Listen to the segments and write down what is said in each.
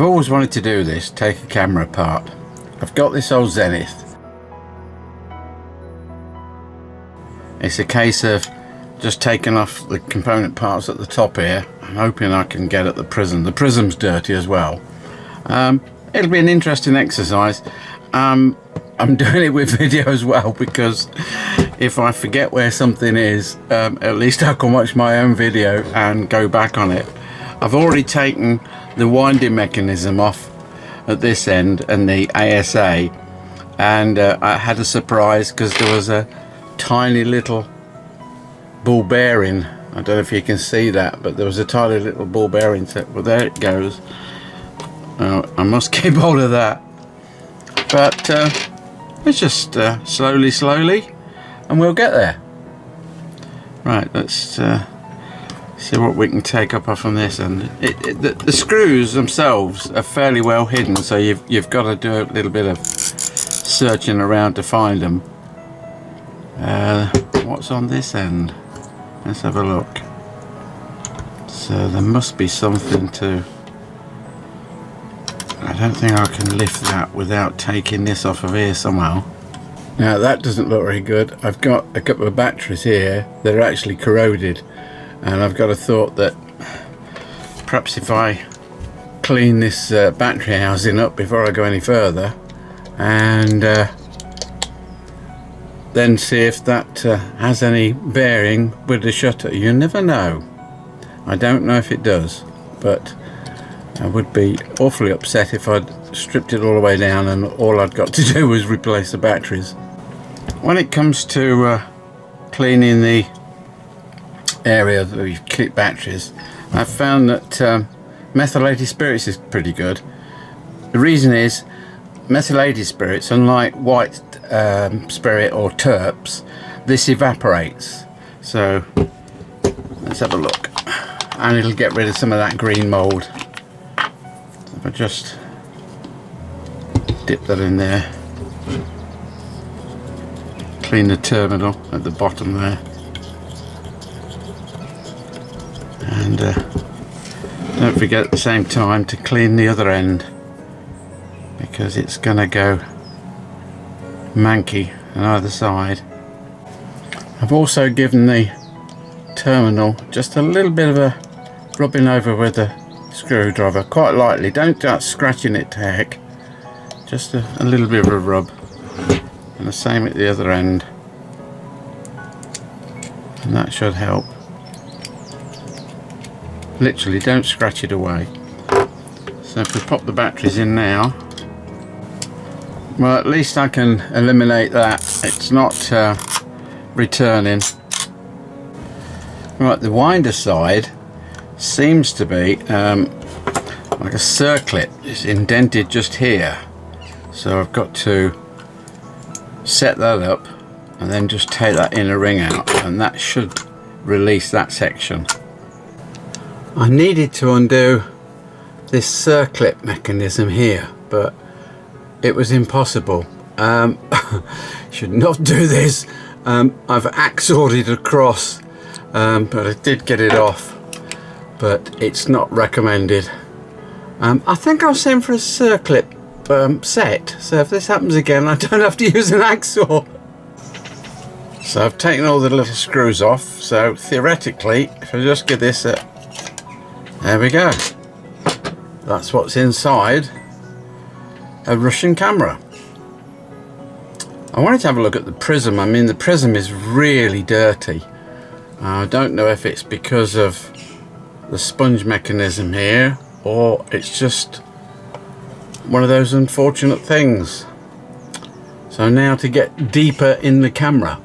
I've always wanted to do this, take a camera apart. I've got this old Zenit. It's a case of just taking off the component parts at the top here and hoping I can get at the prism. The prism's dirty as well. It'll be an interesting exercise. I'm doing it with video as well, because if I forget where something is, at least I can watch my own video and go back on it. I've already taken the winding mechanism off at this end and the ASA, and I had a surprise because there was a tiny little ball bearing. I don't know if you can see that, but there was a tiny little ball bearing set. Well, there it goes. I must keep hold of that. But it's just slowly, and we'll get there. Right, let's see what we can take up off on this. And the screws themselves are fairly well hidden, so you've got to do a little bit of searching around to find them. What's on this end? Let's have a look. So there must be something to... I don't think I can lift that without taking this off of here somehow. Now that doesn't look very good. I've got a couple of batteries here that are actually corroded, and I've got a thought that perhaps if I clean this battery housing up before I go any further, and then see if that has any bearing with the shutter. You never know. I don't know if it does, but I would be awfully upset if I'd stripped it all the way down and all I'd got to do was replace the batteries. When it comes to cleaning the area that we keep batteries, I've found that methylated spirits is pretty good. The reason is methylated spirits, unlike white spirit or terps, this evaporates. So let's have a look, and it'll get rid of some of that green mold. So if I just dip that in there, clean the terminal at the bottom there, and don't forget at the same time to clean the other end, because it's gonna go manky on either side. I've also given the terminal just a little bit of a rubbing over with a screwdriver, quite lightly. Don't start scratching it to heck, just a little bit of a rub, and the same at the other end, and that should help. Literally don't scratch it away. So if we pop the batteries in now, well, at least I can eliminate that. It's not returning. Right, the winder side seems to be like a circlip. It's indented just here, so I've got to set that up and then just take that inner ring out, and that should release that section. I needed to undo this circlip mechanism here, but it was impossible. Should not do this. I've axed it across, but I did get it off, but it's not recommended. I think I'll send for a circlip set, so if this happens again I don't have to use an hacksaw. So I've taken all the little screws off, so theoretically if I just give this a... there we go. That's what's inside a Russian camera. I wanted to have a look at the prism. I mean, the prism is really dirty. I don't know if it's because of the sponge mechanism here, or it's just one of those unfortunate things. So now to get deeper in the camera.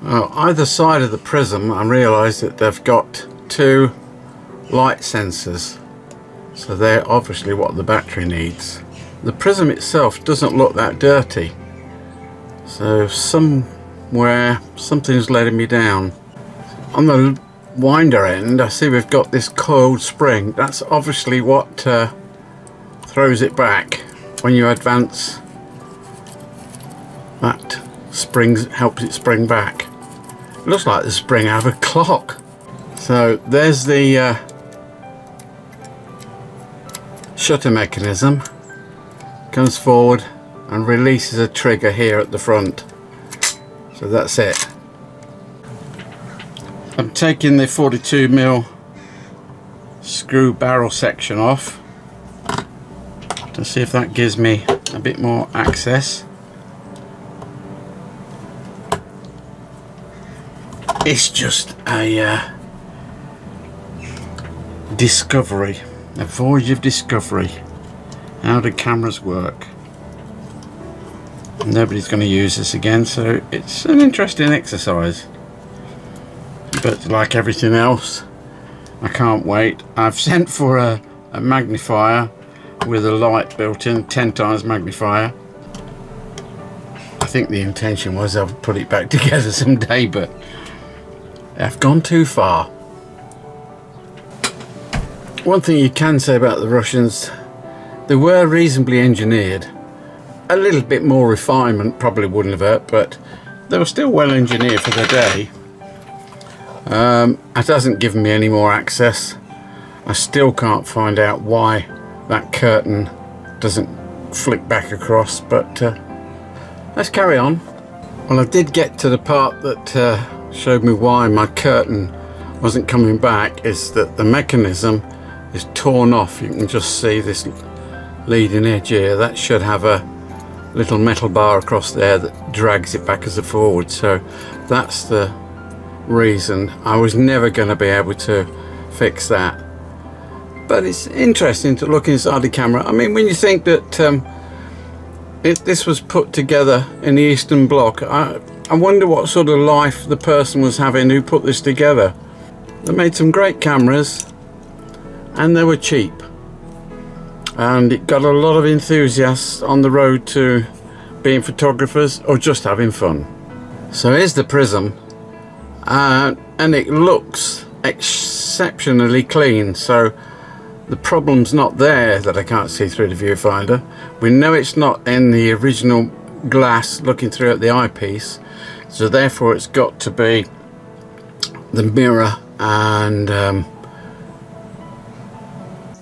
Well, either side of the prism I realised that they've got two light sensors, so they're obviously what the battery needs. The prism itself doesn't look that dirty, so somewhere something's letting me down. On the winder end I see we've got this coiled spring. That's obviously what throws it back when you advance. That helps it spring back. It looks like the spring out of a clock. So there's the shutter mechanism comes forward and releases a trigger here at the front. So that's it. I'm taking the 42mm screw barrel section off to see if that gives me a bit more access. It's just a discovery, a voyage of discovery. How do cameras work? Nobody's going to use this again, so it's an interesting exercise. But like everything else, I can't wait. I've sent for a magnifier with a light built in, 10 times magnifier. I think the intention was I'll put it back together someday, but I've gone too far. One thing you can say about the Russians, they were reasonably engineered. A little bit more refinement probably wouldn't have hurt, but they were still well engineered for their day. It hasn't given me any more access. I still can't find out why that curtain doesn't flick back across, but let's carry on. Well, I did get to the part that showed me why my curtain wasn't coming back, is that the mechanism is torn off. You can just see this leading edge here. That should have a little metal bar across there that drags it back as a forward, so that's the reason. I was never going to be able to fix that, but it's interesting to look inside the camera. I mean, when you think that this was put together in the Eastern Bloc, I wonder what sort of life the person was having who put this together. They made some great cameras and they were cheap, and it got a lot of enthusiasts on the road to being photographers or just having fun. So here's the prism, and it looks exceptionally clean, so the problem's not there that I can't see through the viewfinder. We know it's not in the original glass looking through at the eyepiece, so therefore it's got to be the mirror, and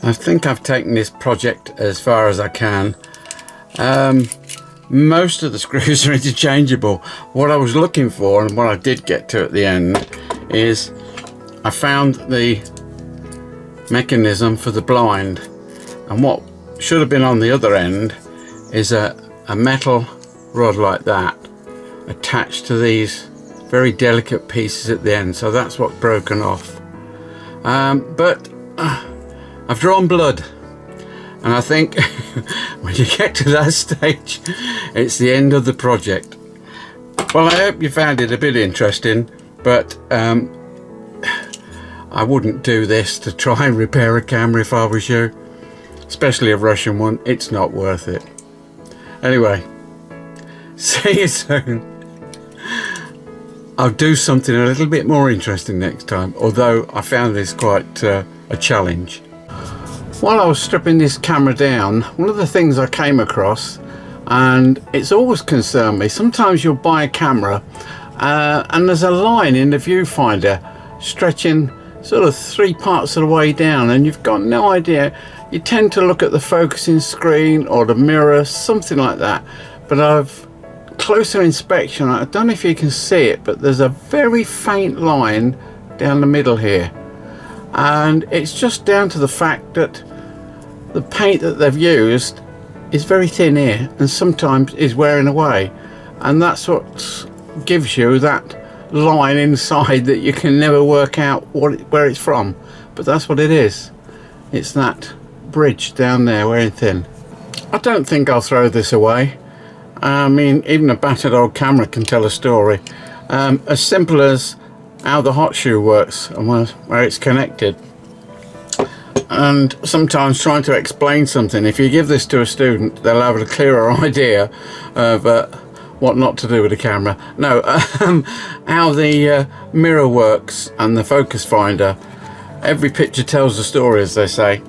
I think I've taken this project as far as I can. Most of the screws are interchangeable. What I was looking for, and what I did get to at the end, is I found the mechanism for the blind, and what should have been on the other end is a metal rod like that attached to these very delicate pieces at the end, so that's what broken off. But I've drawn blood, and I think when you get to that stage, it's the end of the project. Well, I hope you found it a bit interesting, but I wouldn't do this to try and repair a camera if I was you, especially a Russian one. It's not worth it. Anyway, see you soon. I'll do something a little bit more interesting next time, although I found this quite a challenge. While I was stripping this camera down, one of the things I came across, and it's always concerned me, sometimes you'll buy a camera and there's a line in the viewfinder stretching sort of 3 parts of the way down, and you've got no idea. You tend to look at the focusing screen or the mirror, something like that, but I've closer inspection, I don't know if you can see it, but there's a very faint line down the middle here, and it's just down to the fact that the paint that they've used is very thin here and sometimes is wearing away, and that's what gives you that line inside that you can never work out where it's from, but that's what it is. It's that bridge down there wearing thin. I don't think I'll throw this away. I mean, even a battered old camera can tell a story. As simple as how the hot shoe works and where it's connected. And sometimes trying to explain something, if you give this to a student, they'll have a clearer idea of what not to do with the camera. No, how the mirror works and the focus finder. Every picture tells a story, as they say.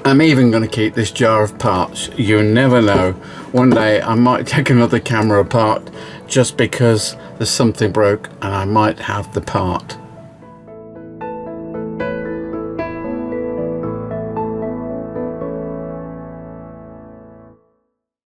I'm even going to keep this jar of parts. You never know. One day I might take another camera apart just because there's something broke and I might have the part.